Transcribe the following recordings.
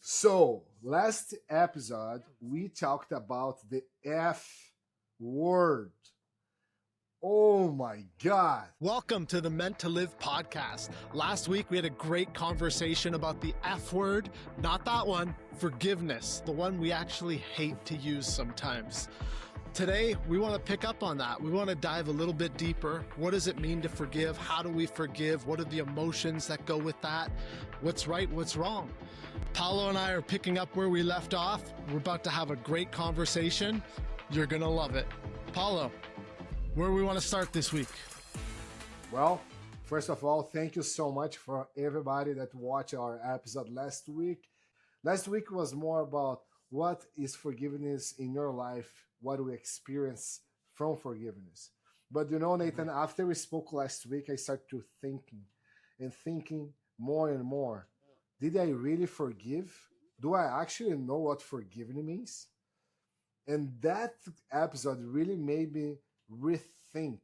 So, last episode, we talked about the F word. Oh my God. Welcome to the Meant to Live podcast. Last week, we had a great conversation about the F word, not that one, forgiveness, the one we actually hate to use sometimes. Today, we want to pick up on that. We want to dive a little bit deeper. What does it mean to forgive? How do we forgive? What are the emotions that go with that? What's right? What's wrong? Paulo and I are picking up where we left off. We're about to have a great conversation. You're going to love it. Paulo, where do we want to start this week? Well, first of all, thank you so much for everybody that watched our episode last week. Last week was more about what is forgiveness in your life, what we experience from forgiveness. But you know, Nathan, after we spoke last week, I started to thinking more and more. Did I really forgive? Do I actually know what forgiving means? And that episode really made me rethink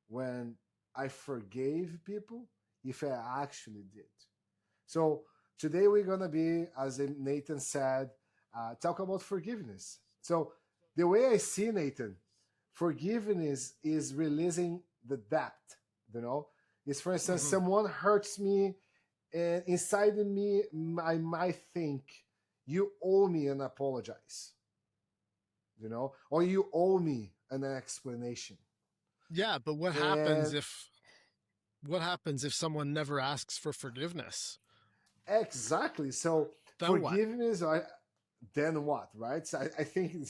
when I forgave people, if I actually did. So today we're going to be, as Nathan said, talk about forgiveness. So the way I see, Nathan, forgiveness is releasing the debt, you know? It's, for instance, someone hurts me, and inside of me, I might think, you owe me an apologize, you know? Or you owe me an explanation. Yeah, but what happens if someone never asks for forgiveness? Exactly. So Then forgiveness, then what, right? So I think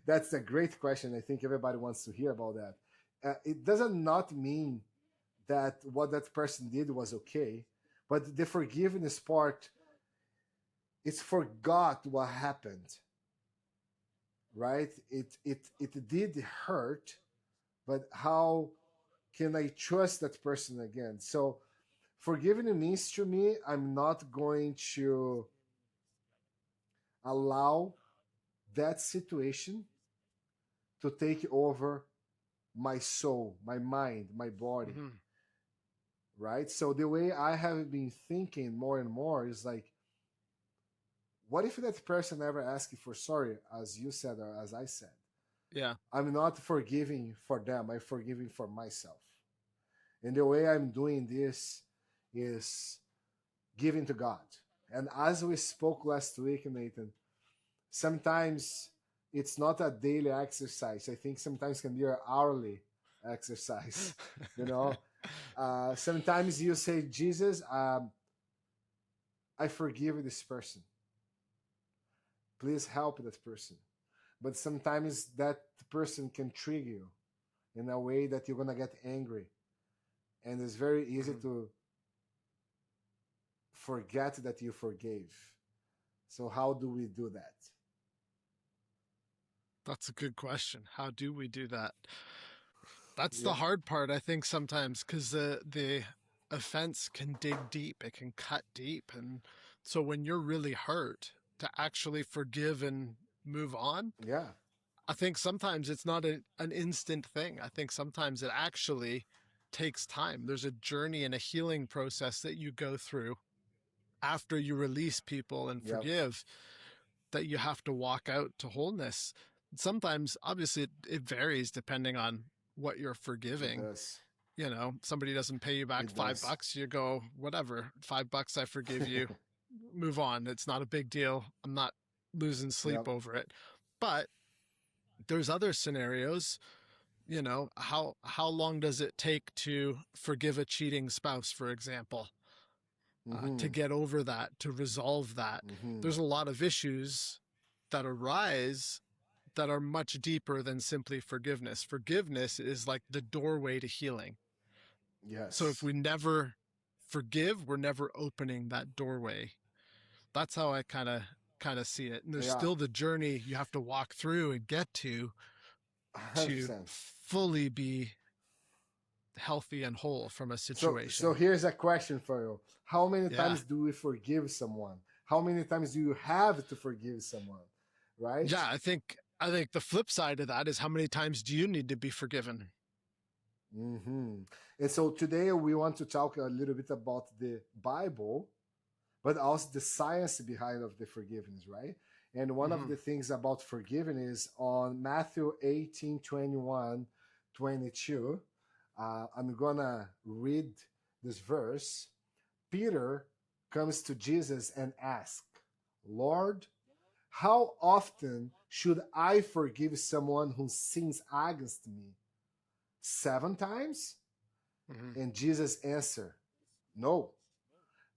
that's a great question. I think everybody wants to hear about that. It doesn't not mean that what that person did was okay, but the forgiveness part, it's forgot what happened, right? It did hurt, but how can I trust that person again? So forgiving means to me, I'm not going to allow that situation to take over my soul, my mind, my body, right? So the way I have been thinking more and more is like, what if that person never asked for sorry, as you said or as I said? Yeah. I'm not forgiving for them, I'm forgiving for myself. And the way I'm doing this is giving to God. And as we spoke last week, Nathan, sometimes it's not a daily exercise. I think sometimes can be an hourly exercise. You know, sometimes you say, Jesus, I forgive this person. Please help that person. But sometimes that person can trigger you in a way that you're going to get angry. And it's very easy to forget that you forgave. So how do we do that? That's a good question. How do we do that? That's the hard part, I think, sometimes, because the offense can dig deep. It can cut deep. And so when you're really hurt, to actually forgive and move on, I think sometimes it's not an instant thing. I think sometimes it actually takes time. There's a journey and a healing process that you go through after you release people and forgive that you have to walk out to wholeness. Sometimes, obviously, it varies depending on what you're forgiving. You know, somebody doesn't pay you back $5, you go, whatever, $5, I forgive you, move on. It's not a big deal. I'm not losing sleep over it. But there's other scenarios, you know, how long does it take to forgive a cheating spouse, for example? To get over that, to resolve that. There's a lot of issues that arise that are much deeper than simply forgiveness. Forgiveness is like the doorway to healing. So if we never forgive, we're never opening that doorway. That's how I kind of see it. And there's still the journey you have to walk through and get to 100%. fully be healthy and whole from a situation. So here's a question for you. How many times do we forgive someone? How many times do you have to forgive someone? Right? Yeah, I think the flip side of that is, how many times do you need to be forgiven? And so today we want to talk a little bit about the Bible, but also the science behind of the forgiveness, right? And one of Hmm. the things about forgiveness on Matthew 18, 21, 22, I'm gonna read this verse. Peter comes to Jesus and asks, Lord, how often should I forgive someone who sins against me? 7 times? Hmm. And Jesus answered, no,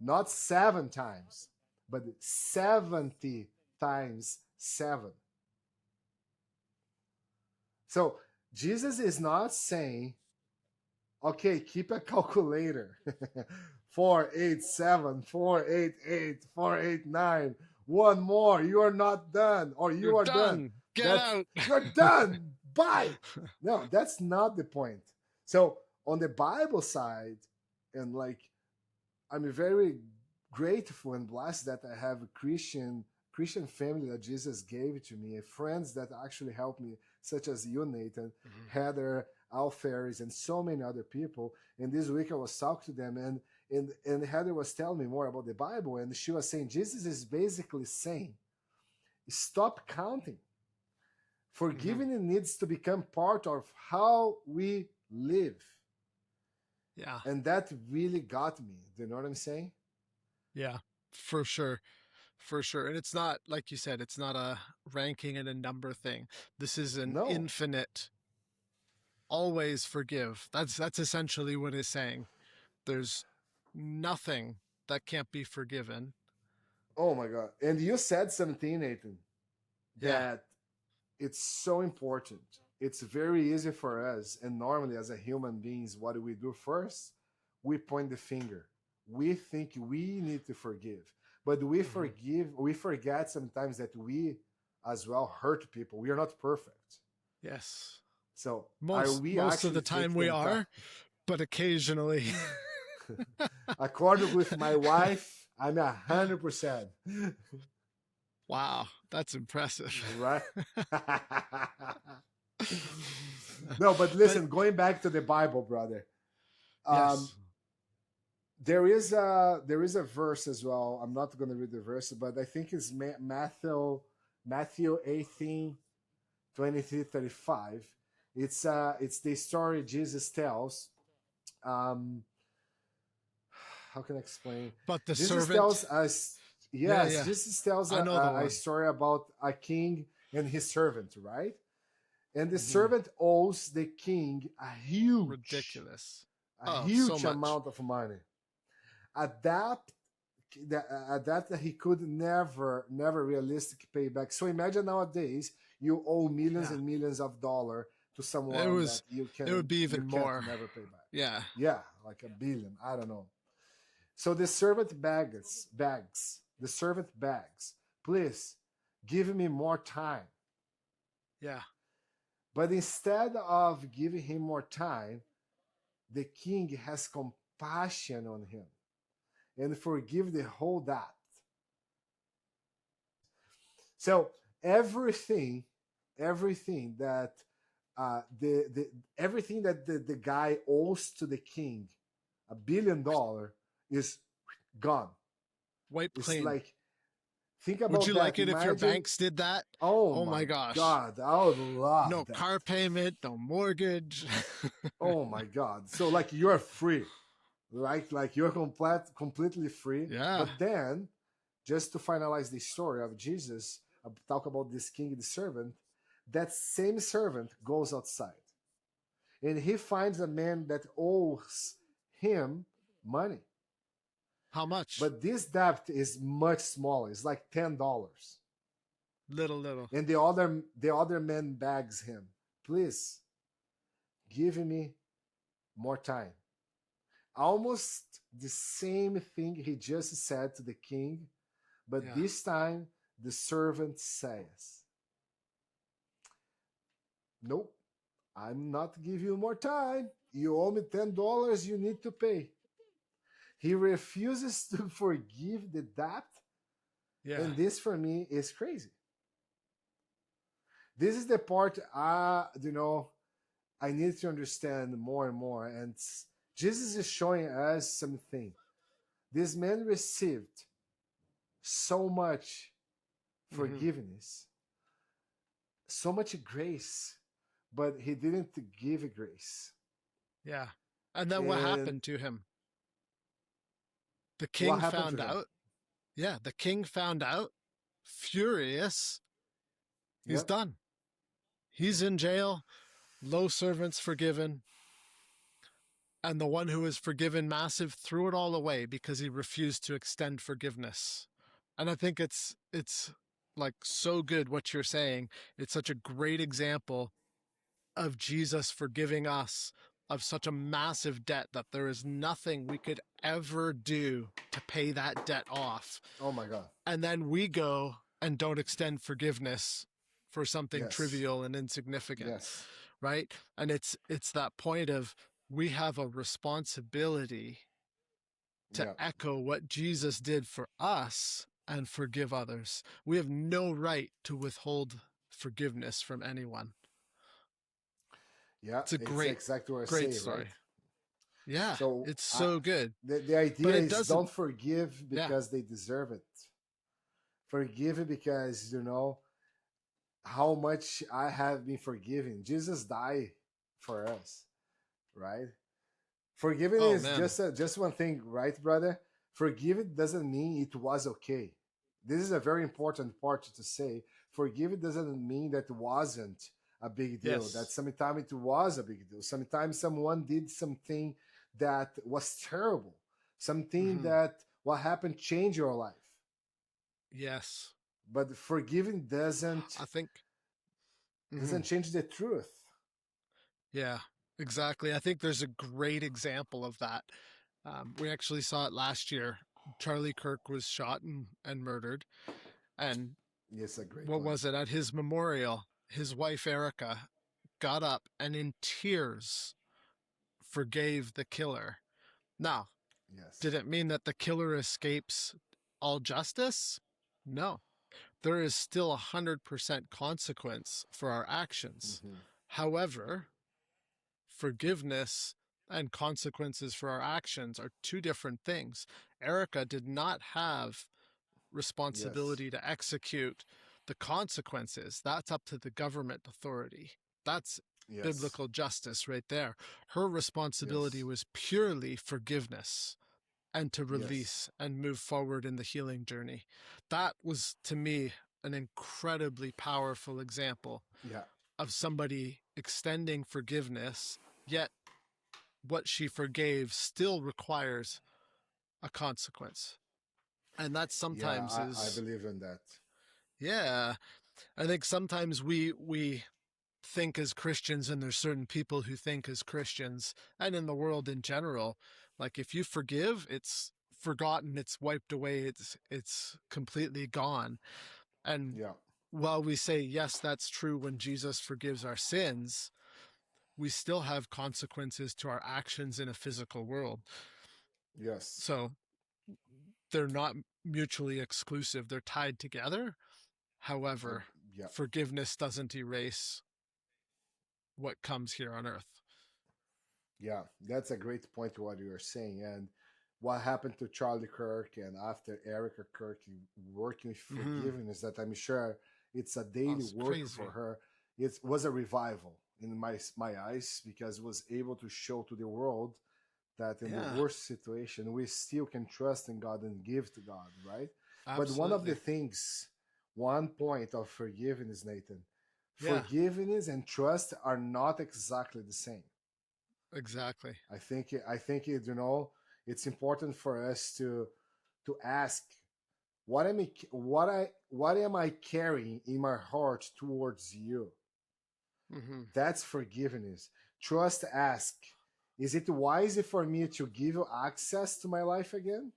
not 7 times, but 70 times 7. So Jesus is not saying, okay, keep a calculator. 487, 488, 489. One more. You are not done, or You're you are done. done. Get That's out. you're done. Bye. No, that's not the point. So on the Bible side, and like I'm very grateful and blessed that I have a Christian family that Jesus gave to me, friends that actually helped me, such as you, Nathan, Hmm. Heather, Al Ferris, and so many other people. And this week I was talking to them, and Heather was telling me more about the Bible, and she was saying Jesus is basically saying, stop counting. Hmm. Forgiving needs to become part of how we live. Yeah. And that really got me. Do you know what I'm saying? Yeah. For sure. For sure. And it's not, like you said, it's not a ranking and a number thing. This is an No. infinite, always forgive. That's essentially what it's saying. There's nothing that can't be forgiven. Oh my God. And you said something, Nathan, Yeah. that it's so important. It's very easy for us. And normally, as a human beings, what do we do first? We point the finger. We think we need to forgive. But Hmm. we forget sometimes that we as well hurt people. We are not perfect. Yes. So are Most we most of actually the time we taking time? are, but occasionally. According with my wife, I'm 100%. Wow, that's impressive. Right? No, but But listen, going back to the Bible, brother. Um, yes. there is a verse as well. I'm not going to read the verse, but I think it's Matthew 18, 23, 35. It's the story Jesus tells. Um, how can I explain? But the Jesus servant, tells us, yeah, yes, yeah. Jesus tells I know the a one. story about a king and his servant, right? And the Hmm. servant owes the king Ridiculous. a Oh, so huge much. amount of money. At that, that he could never realistically pay back. So imagine nowadays you owe millions Yeah. and millions of dollars to It someone that was it would be you even can't more. never pay back. Yeah. Yeah, like a billion. I don't know. So the servant begs. The servant begs, please give me more time. Yeah. But instead of giving him more time, the king has compassion on him and forgive the whole debt. So everything, everything that the everything that the guy owes to the king, $1 billion, is gone. Wipe It's clean. like, think Would you about like that. it if your Imagine, banks did that? oh Oh my my gosh. God, I would love No that. car payment, no mortgage. Oh my God. So like you're free, right? Like you're completely free. Yeah. But then, just to finalize the story of Jesus, talk about this king, the servant. That same servant goes outside and he finds a man that owes him money. How much? But this debt is much smaller. It's like $10. Little, little. And the other man begs him, please give me more time. Almost the same thing he just said to the king, but Yeah. this time the servant says, nope, I'm not giving you more time. You owe me $10, you need to pay. He refuses to forgive the debt, Yeah. and this for me is crazy. This is the part I need to understand more and more. And Jesus is showing us something. This man received. so much Hmm. forgiveness, so much grace, but he didn't give grace. Yeah. And then what And happened to him? The what king happened to found him? out. Yeah, the king found out, furious. He's Yep. done. He's in jail, low servants forgiven, and the one who was forgiven massive threw it all away because he refused to extend forgiveness. And I think it's like so good what you're saying. It's such a great example of Jesus forgiving us of such a massive debt that there is nothing we could ever do to pay that debt off. Oh my God. And then we go and don't extend forgiveness for something Yes. trivial and insignificant, Yes. right? And it's that point of we have a responsibility to Yeah. echo what Jesus did for us and forgive others. We have no right to withhold forgiveness from anyone. Yeah. It's a It's great, exactly what I great say, right? story. Yeah, So it's so good. the But idea it is doesn't, don't forgive yeah, because they deserve it. Forgive it because you know how much I have been forgiven. Jesus died for us, right? Forgiving oh is man, just one thing, right, brother? Forgiving doesn't mean it was okay. This is a very important part to say. Forgiving doesn't mean that it wasn't a big deal. That yes. sometimes it was a big deal. Sometimes someone did something that was terrible. Something Hmm. that what happened changed your life. Yes, But forgiving I think, doesn't hmm, change the truth. yeah, exactly. I think there's a great example of that. We actually saw it last year. Charlie Kirk was shot and murdered. And Yes, a great what one. was it? At his memorial, his wife, Erica, got up and in tears forgave the killer. Now, Yes. did it mean that the killer escapes all justice? No. There is still 100% consequence for our actions. Hmm. However, forgiveness and consequences for our actions are two different things. Erica did not have Yes. responsibility to execute the consequences. That's up to the government authority. That's Yes. biblical justice right there. Her responsibility Yes. was purely forgiveness and to Yes. release and move forward in the healing journey. That was, to me, an incredibly powerful example Yeah. of somebody extending forgiveness, yet what she forgave still requires a consequence. And that Yeah. sometimes I is, believe in that. yeah, I think sometimes we think as Christians, and there's certain people who think as Christians, and in the world in general, like if you forgive, it's forgotten, it's wiped away, it's completely gone. And Yeah. while we say yes, that's true when Jesus forgives our sins, we still have consequences to our actions in a physical world. Yes. So they're not mutually exclusive, they're tied together. I, However, yeah. forgiveness doesn't erase what comes here on earth. Yeah. That's a great point to what you are saying. And what happened to Charlie Kirk and after Erica Kirk working with Mm-hmm. forgiveness that I'm sure it's a daily That's work for crazy. her. It was a revival in my eyes because it was able to show to the world that in the Yeah, worst situation we still can trust in God and give to God, right? But one of the absolutely. things, one point of forgiveness, Nathan, Yeah, forgiveness and trust are not exactly the same. exactly. I think it's important for us to ask what am I carrying in my heart towards you. Mm-hmm. That's forgiveness. Trust, ask, is it wise for me to give you access to my life again?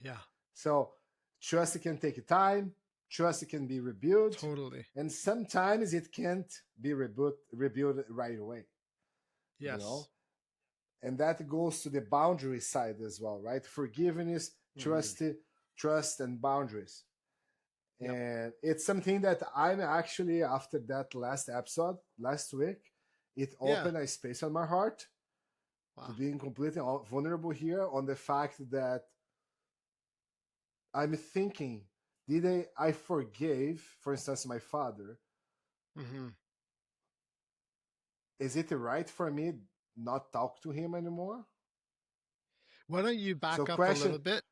Yeah, So trust can take time, trust can be rebuilt, totally. and sometimes it can't be rebuilt right away, you know? Yes. And that goes to the boundary side as well, right? Forgiveness, Mm-hmm. trust and boundaries. Yep. And it's something that I'm actually after that last episode last week, it Yeah. opened a space on my heart to Wow. being completely vulnerable here on the fact that I'm thinking, did I forgave, for instance, my father? Mm-hmm. Is it right for me not talk to him anymore? Why don't you So back up a question, little bit?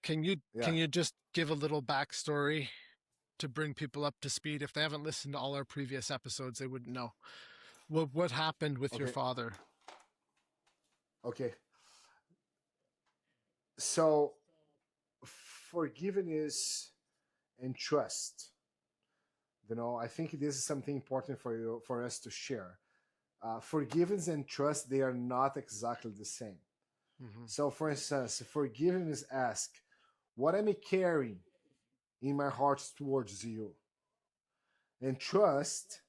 Can you yeah, can you just give a little backstory to bring people up to speed? If they haven't listened to all our previous episodes, they wouldn't know. What happened with your okay, father? okay. So forgiveness and trust. I think this is something important for us to share. Forgiveness and trust, they are not exactly the same. Mm-hmm. So, for instance, forgiveness asks, "What am I carrying in my heart towards you?" And trust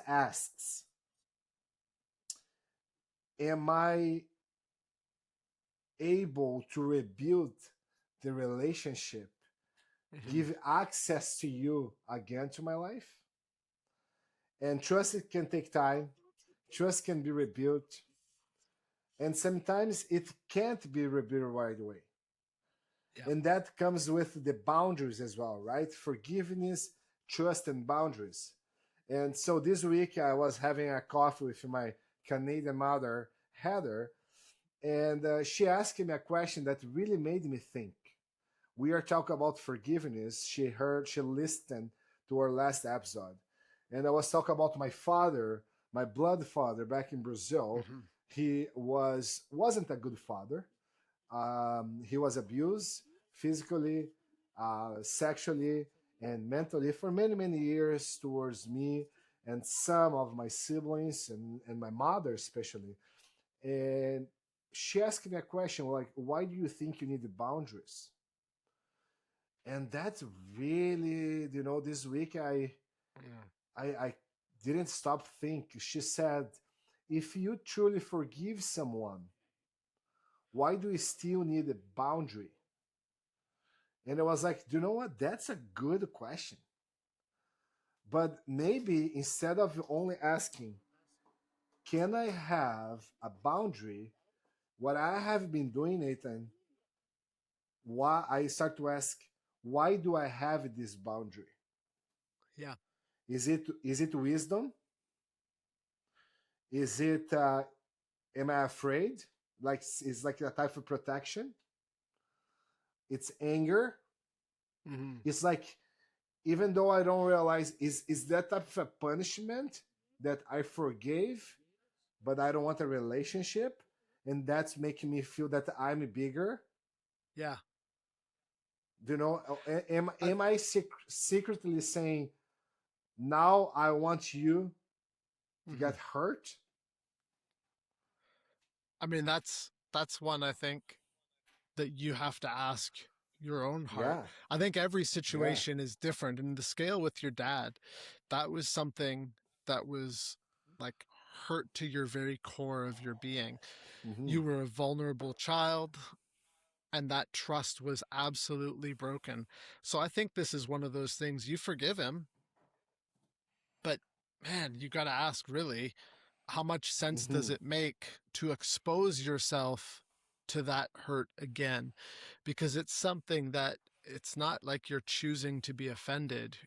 asks, "Am I able to rebuild the relationship, Mm-hmm. give access to you again to my life?" And trust, it can take time. Trust can be rebuilt, and sometimes it can't be rebuilt right away. Yeah. And that comes with the boundaries as well, right? Forgiveness, trust, and boundaries. And so this week I was having a coffee with my Canadian mother, Heather, and she asked me a question that really made me think. We are talking about forgiveness. She listened to our last episode, and I was talking about my father, my blood father back in Brazil. Mm-hmm. He wasn't a good father. He was abused physically, sexually, and mentally for many, many years towards me and some of my siblings and my mother, especially. And she asked me a question like, why do you think you need the boundaries? And that's really, this week Yeah. I didn't stop think. She said, if you truly forgive someone, why do you still need a boundary? And I was like, do you know what? That's a good question. But maybe instead of only asking, can I have a boundary? What I have been doing, Nathan, why I start to ask, why do I have this boundary? Yeah. Is it wisdom? Is it am I afraid? Like it's like a type of protection. It's anger. Mm-hmm. It's like even though I don't realize is that type of a punishment that I forgave but I don't want a relationship, and that's making me feel that I'm bigger. Yeah. I, Am I secretly saying now I want you to mm-hmm. get hurt? I mean, that's one I think that you have to ask your own heart. Yeah, I think every yeah, situation is different. And the scale with your dad, that was something that was like hurt to your very core of your being. hmm You were a vulnerable child, and that trust was absolutely broken. So I think this is one of those things you forgive him, but man, you got to ask really, how much sense hmm does it make to expose yourself to that hurt again? Because it's something that it's not like you're choosing to be offended.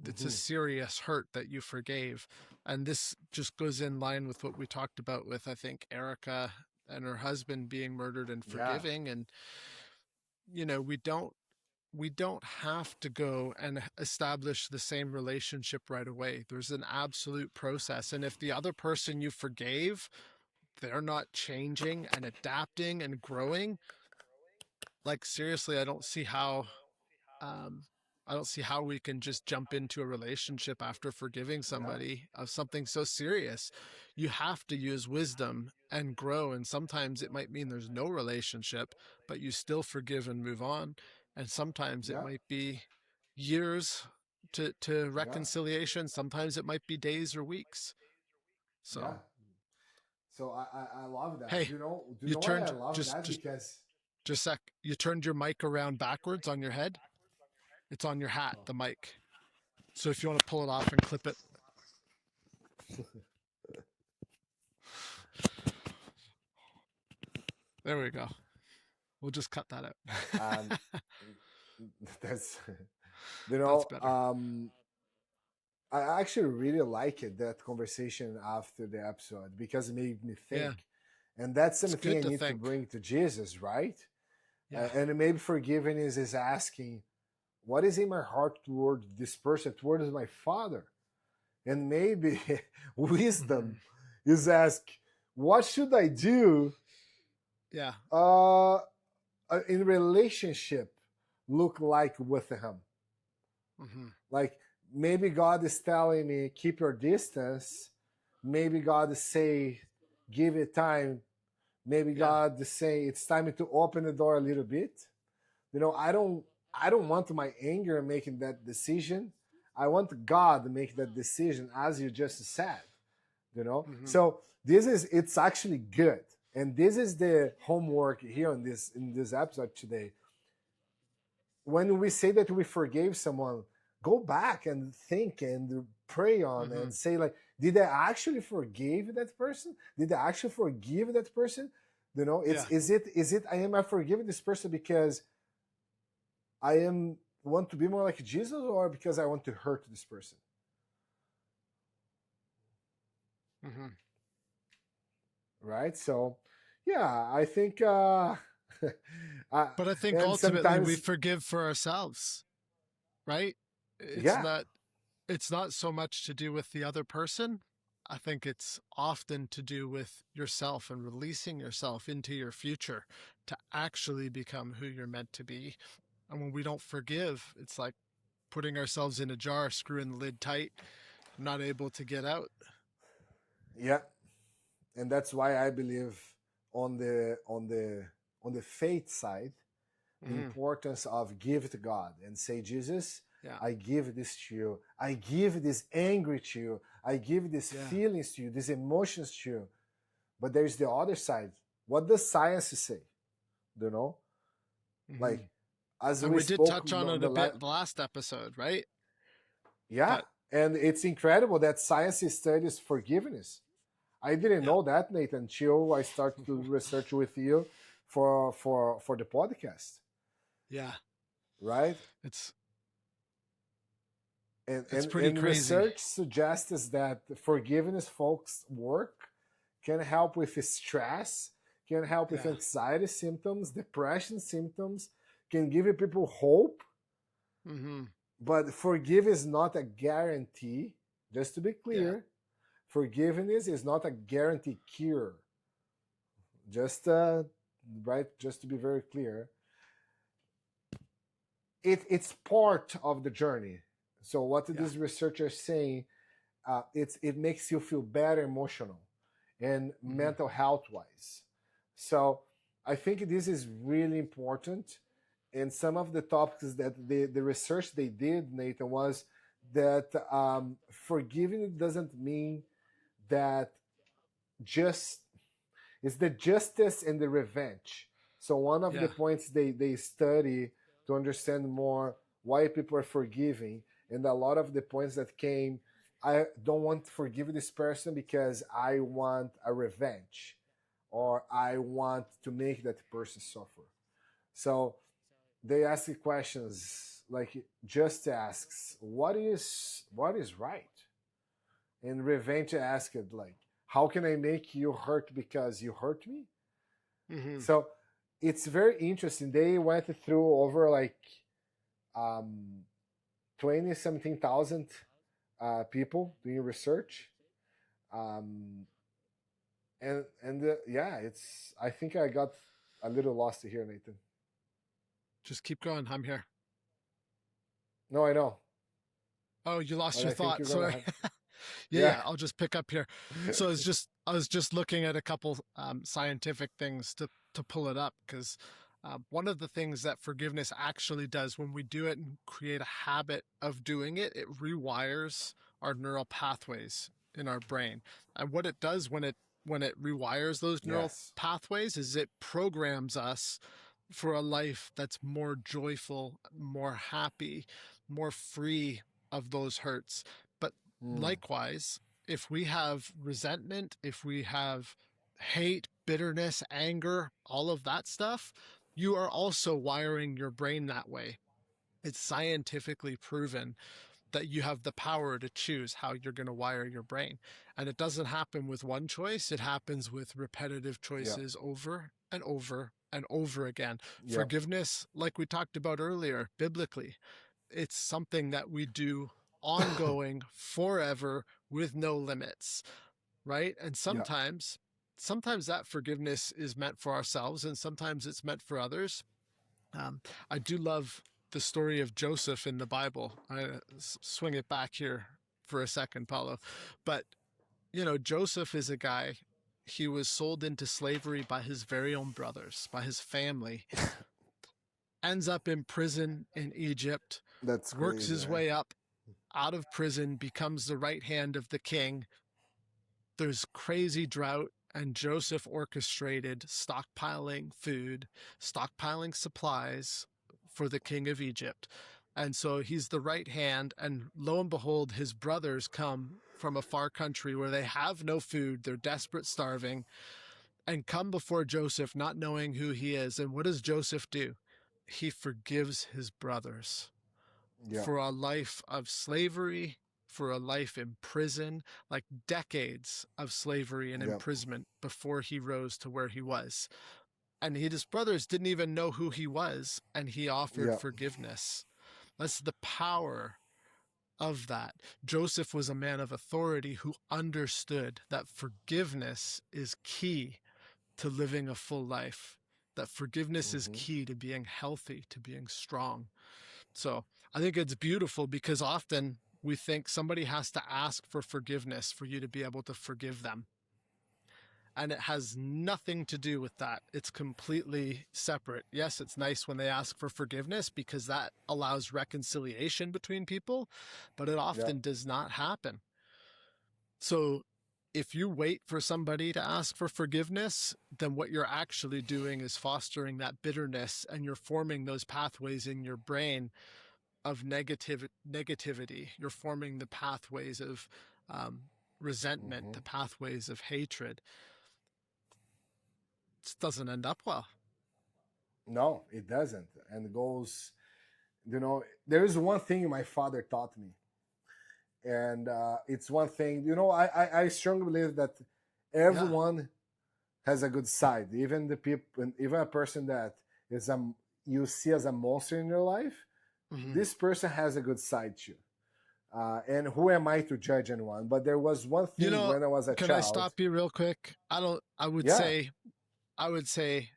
It's a hmm serious hurt that you forgave. And this just goes in line with what we talked about with, I think, Erica and her husband being murdered and yeah, forgiving. And, we don't have to go and establish the same relationship right away. There's an absolute process. And if the other person you forgave, they're not changing and adapting and growing, like seriously, um I don't see how we can just jump into a relationship after forgiving yeah, somebody of something so serious. You have to use wisdom and grow, and sometimes it might mean there's no relationship, but you still forgive and move on. And sometimes it yeah, might be years to yeah, reconciliation. Sometimes it might be days or weeks. yeah. So, So I love that. hey, Do you you know why I turned love just that? just Because just sec. You turned your mic around backwards on your head. It's on your hat, oh, the mic. So if you want to pull it off and clip it, there we go. We'll just cut that Um, out. that's That's better. I actually really like it, that conversation after the episode, because it made me Yeah, think, and that's it's something good I to need to think. bring to Jesus, right? Yeah. And maybe forgiveness is asking, what is in my heart toward this person, towards my father? And maybe wisdom Hmm. is ask, what should I do Yeah. uh, in relationship look like with him? Hmm. Like, maybe God is telling me keep your distance. Maybe God is saying give it time. Maybe Yeah. God is saying it's time to open the door a little bit. I don't want my anger making that decision. I want God to make that decision, as you just said. Hmm. So this is, it's actually good, and this is the homework here in this episode today. When we say that we forgave someone, go back and think and pray on Hmm. and say, like, did I actually forgive that person? Did I actually forgive that person? It's, Yeah. is it I am I forgiving this person because I am want to be more like Jesus, or because I want to hurt this person? Hmm. Right? So yeah, I think uh, But I think and ultimately we sometimes, forgive for ourselves, right? It's yeah, not it's not so much to do with the other person. I think it's often to do with yourself and releasing yourself into your future to actually become who you're meant to be. And when we don't forgive, it's like putting ourselves in a jar, screwing the lid tight, not able to get out. yeah, and that's why I believe on the faith side, the Hmm. importance of give to God and say, Jesus, Yeah. I give this to you. I give this anger to you. I give these Yeah. feelings to you, these emotions to you. But there's the other side. What does science say? You know, Hmm. like, as And we we did spoke touch on on it a bit the last episode, right? yeah, But and it's incredible that science studies forgiveness. I didn't yeah. know that, Nathan, until I started to research with you for the podcast, Yeah. right? It's and, it's and, pretty and crazy. research suggests that forgiveness folks work can help with stress, can help with Yeah. anxiety symptoms, depression symptoms, can give people hope. Hmm. But forgive is not a guarantee. Just to be Yeah. clear, forgiveness is not a guarantee cure. Just right, just to be very clear, it's part of the journey. So what Yeah. these researchers saying, it makes you feel better emotional and Hmm. mental health wise. So I think this is really important. And some of the topics that the research they did, Nathan, was that forgiving doesn't mean that just it's the justice and the revenge. So one of the Yeah. points they study to understand more why people are forgiving, and a lot of the points that came, I don't want to forgive this person because I want a revenge, or I want to make that person suffer. So they ask the questions like, just asks what is right, and revenge asked like, how can I make you hurt because you hurt me? Hmm. So it's very interesting. They went through over like um 20 something thousand people doing research. Um and yeah, it's, I think I got a little lost here, Nathan. Just keep going. I'm here. No, I know, Oh, you lost but your I think thought. you're gonna Sorry. have, Yeah, yeah. yeah. I'll just pick up here. So it's just I was just looking at a couple scientific things to pull it up because one of the things that forgiveness actually does when we do it and create a habit of doing it, it rewires our neural pathways in our brain. And what it does when it rewires those neural Yes. pathways is it programs us for a life that's more joyful, more happy, more free of those hurts. But Mm. likewise, if we have resentment, if we have hate, bitterness, anger, all of that stuff, you are also wiring your brain that way. It's scientifically proven that you have the power to choose how you're going to wire your brain. And it doesn't happen with one choice, it happens with repetitive Yeah. choices over and over and over again. Yeah. Forgiveness, like we talked about earlier, biblically, it's something that we do ongoing forever with no limits, right? And Yeah. sometimes that forgiveness is meant for ourselves and sometimes it's meant for others. I do love the story of Joseph in the Bible. I swing it back here for a second, Paulo. But, Joseph is a guy, he was sold into slavery by his very own brothers, by his family, ends up in prison in Egypt, That's works crazy, his right? way up out of prison, becomes the right hand of the king. There's crazy drought, and Joseph orchestrated stockpiling food, stockpiling supplies for the king of Egypt. And so he's the right hand, and lo and behold, his brothers come from a far country where they have no food, they're desperate, starving, and come before Joseph not knowing who he is. And what does Joseph do? He forgives his brothers Yeah. for a life of slavery, for a life in prison, like decades of slavery and Yeah. imprisonment before he rose to where he was. And his brothers didn't even know who he was, and he offered Yeah. forgiveness. That's the power of that. Joseph was a man of authority who understood that forgiveness is key to living a full life, that forgiveness is Hmm. key to being healthy, to being strong. So I think it's beautiful because often we think somebody has to ask for forgiveness for you to be able to forgive them. And it has nothing to do with that. It's completely separate. Yes, it's nice when they ask for forgiveness because that allows reconciliation between people, but it Yeah. often does not happen. So if you wait for somebody to ask for forgiveness, then what you're actually doing is fostering that bitterness, and you're forming those pathways in your brain of negativity. You're forming the pathways of um, resentment, Hmm. the pathways of hatred. It doesn't end up well. No, it doesn't. And it goes, there is one thing my father taught me. And it's one thing, I strongly believe that Yeah. everyone has a good side. Even the people, even a person that is you see as a monster in your life, Mm-hmm. this person has a good side too. And who am I to judge anyone? But there was one You thing know, when I was a can I child. stop you real quick? Yeah. I would say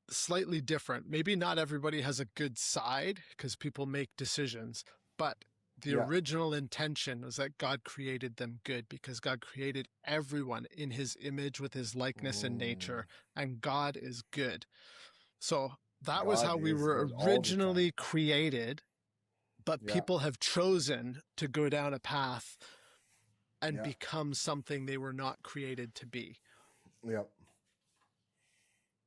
slightly different. Maybe not everybody has a good side because people make decisions, but the Yeah. original intention was that God created them good because God created everyone in his image with his likeness and Mm, nature, and God is good. So that was God how we is were good all the time. originally created, but Yeah. people have chosen to go down a path and Yeah. become something they were not created to be. Yeah.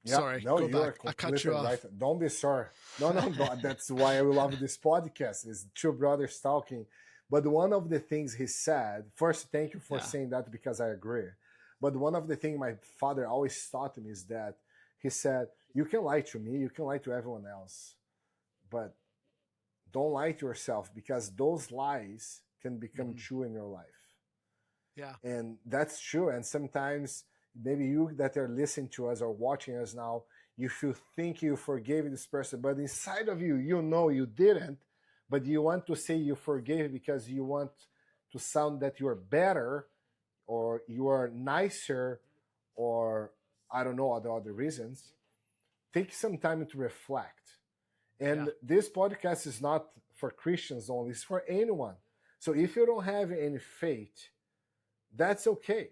Yeah, Sorry, no, go you back. are I cut you completely right. off. Don't be sorry. No, no, no. That's why I love this podcast. It's two brothers talking. But one of the things he said, first, thank you for Yeah. saying that because I agree. But one of the things my father always taught me is that he said, you can lie to me, you can lie to everyone else, but don't lie to yourself because those lies can become Mm-hmm. true in your life. Yeah. And that's true. And sometimes maybe you that are listening to us or watching us now, you feel think you forgave this person, but inside of you, you know you didn't, but you want to say you forgave because you want to sound that you're better or you are nicer or I don't know other reasons. Take some time to reflect. Yeah. And this podcast is not for Christians only, it's for anyone. So if you don't have any faith, that's okay.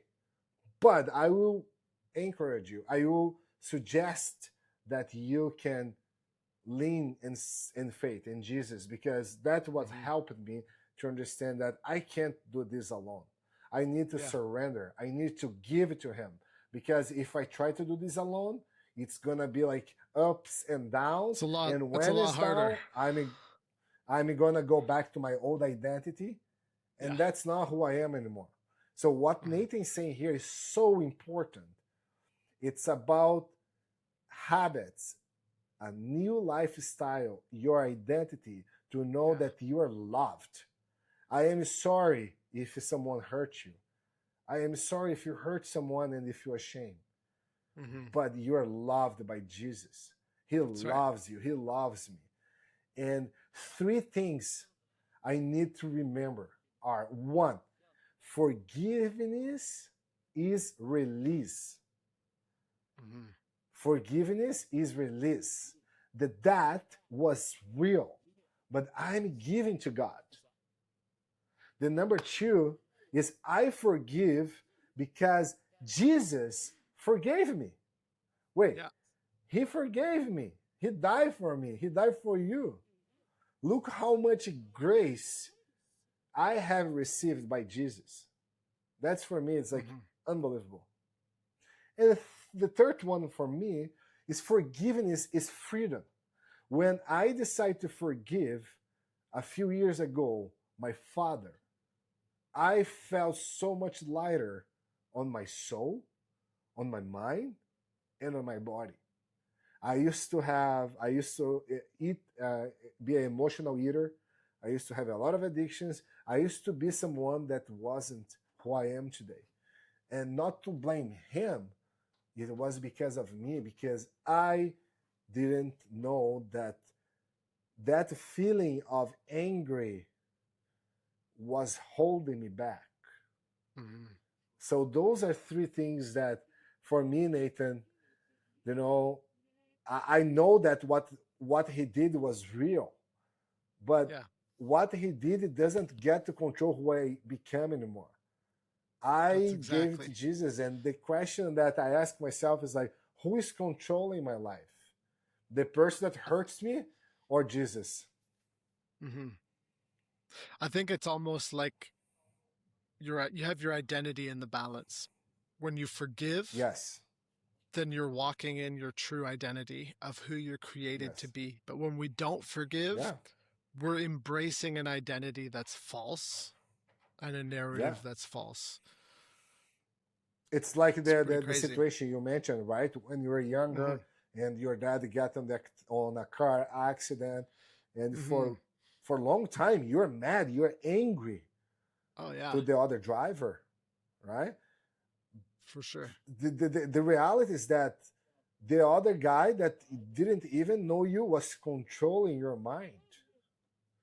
But I will encourage you, I will suggest that you can lean in faith in Jesus because that's what Mm-hmm. helped me to understand that I can't do this alone. I need to Yeah. surrender. I need to give it to Him because if I try to do this alone, it's gonna be like ups and downs. And It's a when lot it's harder. down, I'm gonna go back to my old identity, Yeah. and that's not who I am anymore. So what Mm-hmm. Nathan's saying here is so important. It's about habits, a new lifestyle, your identity, to know Yeah. that you are loved. I am sorry if someone hurt you. I am sorry if you hurt someone and if you're ashamed. Mm-hmm. But you are loved by Jesus. He That's right. loves you. He loves me. And three things I need to remember are: one, forgiveness is release. Mm-hmm. Forgiveness is release. That was real, but I'm giving to God. The number two is I forgive because Jesus forgave me. Wait, Yeah. he forgave me. He died for me. He died for you. Look how much grace I have received by Jesus. That's for me, it's like Mm-hmm. unbelievable. And the third one for me is forgiveness is freedom. When I decide to forgive a few years ago my father, I felt so much lighter on my soul, on my mind, and on my body. I used to eat, be an emotional eater. I used to have a lot of addictions. I used to be someone that wasn't who I am today. And not to blame him, it was because of me, because I didn't know that that feeling of angry was holding me back. Mm-hmm. So those are three things that, for me, Nathan, you know, I know that what he did was real, but Yeah. what he did, it doesn't get to control who I become anymore. That's I gave it to exactly. Jesus, and the question that I ask myself is like, who is controlling my life? The person that hurts me, or Jesus? Mm-hmm. I think it's almost like you have your identity in the balance. When you forgive, Yes, then you're walking in your true identity of who you're created to yes, be. But when we don't forgive, yeah, we're embracing an identity that's false and a yeah. narrative that's false. It's like It's pretty the crazy. situation you mentioned, right? When you were Mm-hmm. younger and your dad got on a car accident, and Mm-hmm. for a long time you're mad, you're angry Oh yeah, to the other driver, right? for sure. The reality is that the other guy that didn't even know you was controlling your mind.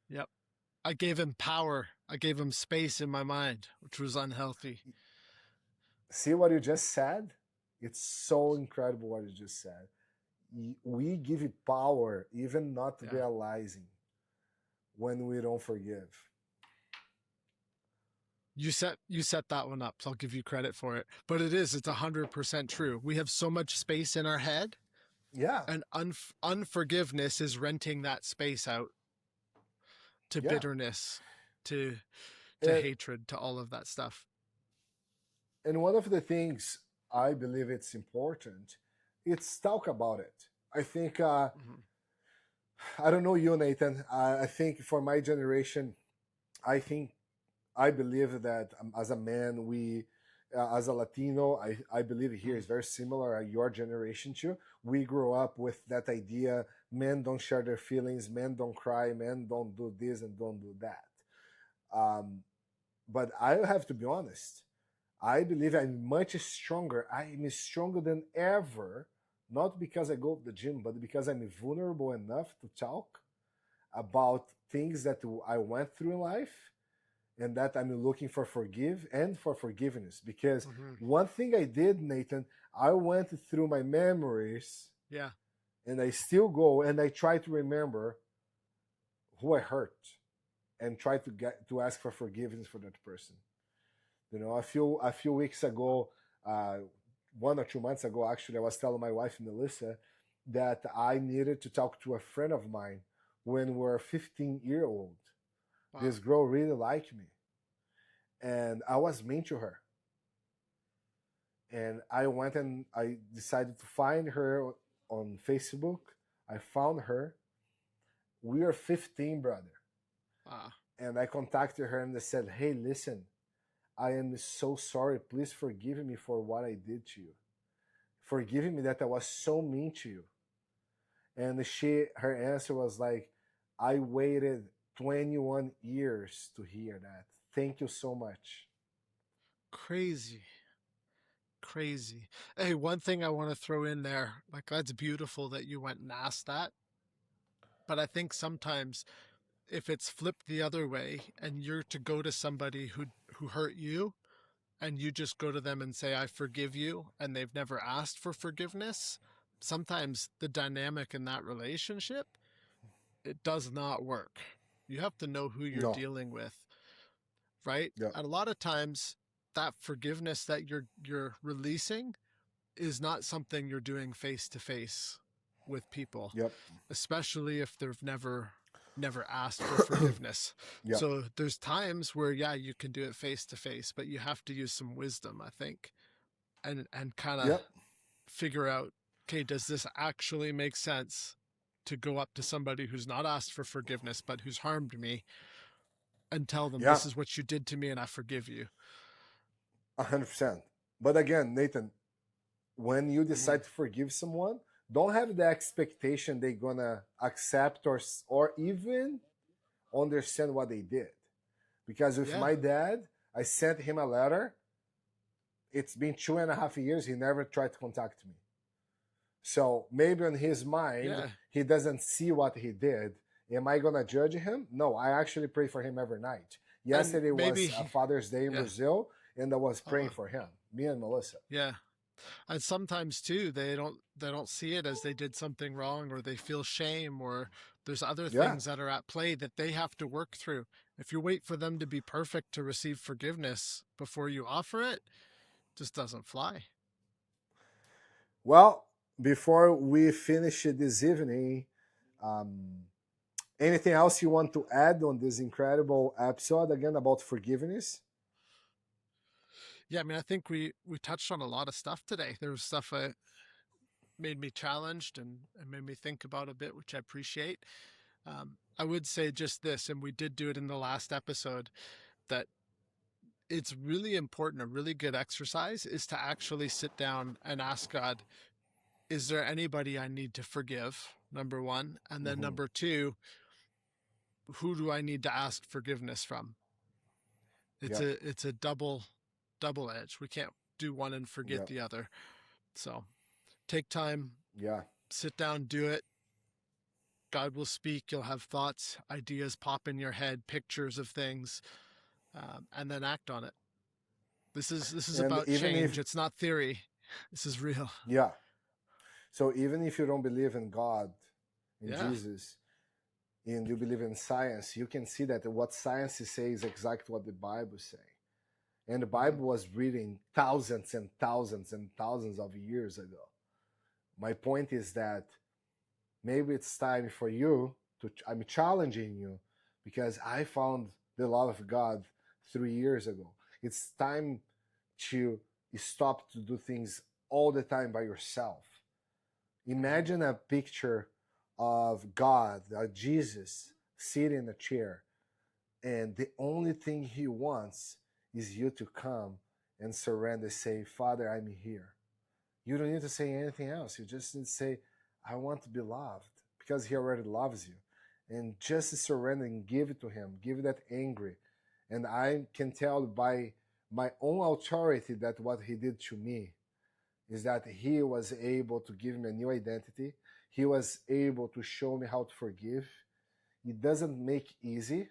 Yep. I gave him power. I gave him space in my mind, which was unhealthy. See what you just said? It's so incredible what you just said. We give it power, even not Yeah. realizing when we don't forgive. You set that one up, so I'll give you credit for it. But it's 100% true. We have so much space in our head, Yeah, and unforgiveness is renting that space out to yeah. bitterness, to And, hatred, to all of that stuff. and one of the things I believe it's important, it's talk about it. I think, Mm-hmm. I don't know you, Nathan. I think for my generation, I think I believe that as a man, as a Latino, I believe here Mm-hmm. is very similar to your generation too. We grew up with that idea: men don't share their feelings, men don't cry, men don't do this and don't do that. Um, but I have to be honest. I believe I'm much stronger. I'm stronger than ever, not because I go to the gym, but because I'm vulnerable enough to talk about things that I went through in life, and that I'm looking for forgiveness. Because Mm-hmm. one thing I did, Nathan, I went through my memories, Yeah. and I still go and I try to remember who I hurt and try to get to ask for forgiveness for that person. You know, a few weeks ago, uh, 1 or 2 months ago, actually, I was telling my wife Melissa that I needed to talk to a friend of mine when we were 15-year-old. Wow. This girl really liked me, and I was mean to her. And I went and I decided to find her on Facebook. I found her. We are 15, brother. Wow. And I contacted her and I said, "Hey, listen, I am so sorry. Please forgive me for what I did to you. Forgive me that I was so mean to you." And her answer was like, I waited 21 years to hear that. Thank you so much. Crazy. Crazy. Hey, one thing I want to throw in there, like that's beautiful that you went and asked that. But I think sometimes if it's flipped the other way and you're to go to somebody who hurt you and you just go to them and say I forgive you and they've never asked for forgiveness, sometimes the dynamic in that relationship, it does not work. You have to know who you're No. dealing with, right? Yep. And a lot of times that forgiveness that you're releasing is not something you're doing face to face with people, Yep. especially if they've never asked for forgiveness. Yep. So there's times where yeah, you can do it face to face, but you have to use some wisdom, I think, and kind of Yep. figure out, okay, does this actually make sense to go up to somebody who's not asked for forgiveness but who's harmed me and tell them Yeah. this is what you did to me and I forgive you. 100%. But again, Nathan, when you Mm-hmm. decide to forgive someone, don't have the expectation they're gonna accept or even understand what they did. Because with Yeah. my dad, I sent him a letter. It's been 2.5 years. He never tried to contact me. So maybe in his mind, Yeah. he doesn't see what he did. Am I gonna judge him? No, I actually pray for him every night. And Yesterday was a maybe Father's Day in yeah. Brazil, and I was praying Uh-huh. for him. Me and Melissa. Yeah. And sometimes too they don't see it as they did something wrong or they feel shame or there's other Yeah. things that are at play that they have to work through. If you wait for them to be perfect to receive forgiveness before you offer it, just doesn't fly. Well, before we finish this evening, um, anything else you want to add on this incredible episode again about forgiveness? Yeah, I mean I think we touched on a lot of stuff today. There was stuff that made me challenged and made me think about a bit, which I appreciate. I would say just this, and we did do it in the last episode, that it's really important. A really good exercise is to actually sit down and ask God, is there anybody I need to forgive? Number one. And then Mm-hmm. number two, who do I need to ask forgiveness from? It's Yep. a double edge. We can't do one and forget Yep. the other. So take time, Yeah. sit down, do it. God will speak. You'll have thoughts, ideas pop in your head, pictures of things, and then act on it. This is And about even change. if, It's not theory. This is real. yeah. So even if you don't believe in God, in Yeah. Jesus, and you believe in science, you can see that what science says is exactly what the Bible says. And the Mm-hmm. Bible was written thousands and thousands and thousands of years ago. My point is that maybe it's time for you to, I'm challenging you because I found the love of God 3 years ago. It's time to stop to do things all the time by yourself. Mm-hmm. Imagine a picture of God, Jesus, sitting in a chair, and the only thing he wants is you to come and surrender, say, Father, I'm here. You don't need to say anything else. You just need to say, I want to be loved because he already loves you. And just surrender and give it to him, give that angry. And I can tell by my own authority that what he did to me is that he was able to give me a new identity. He was able to show me how to forgive. It doesn't make easy.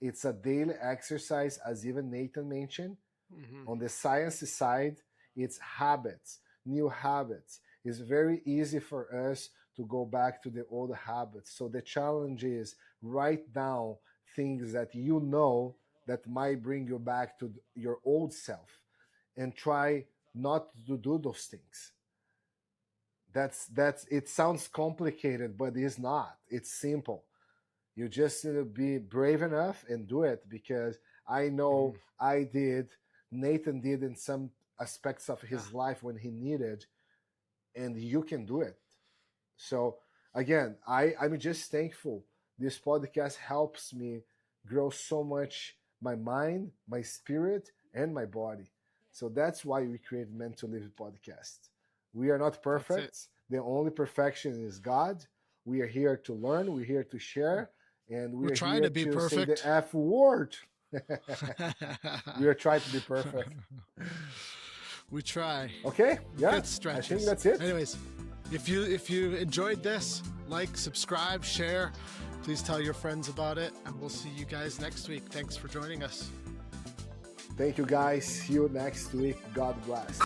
It's a daily exercise, as even Nathan mentioned. Mm-hmm. On the science side, it's habits, new habits. It's very easy for us to go back to the old habits. So the challenge is write down things that you know that might bring you back to your old self and try not to do those things. That's it sounds complicated, but it's not. It's simple. You just need to be brave enough and do it because I Mm-hmm. know I did, Nathan did in some aspects of Yeah. his life when he needed, and you can do it. So again, I'm just thankful. This podcast helps me grow so much my mind, my spirit, and my body. So that's why we create Meant to Live podcast. We are not That's it. perfect. The only perfection is God. We are here to learn. We're here to share. And We're we're trying here to be perfect. say the F word. We are trying to be perfect. We try. Okay, yeah, Good stretches. I think that's it. Anyways, if you enjoyed this, like, subscribe, share. Please tell your friends about it, and we'll see you guys next week. Thanks for joining us. Thank you, guys. See you next week. God bless.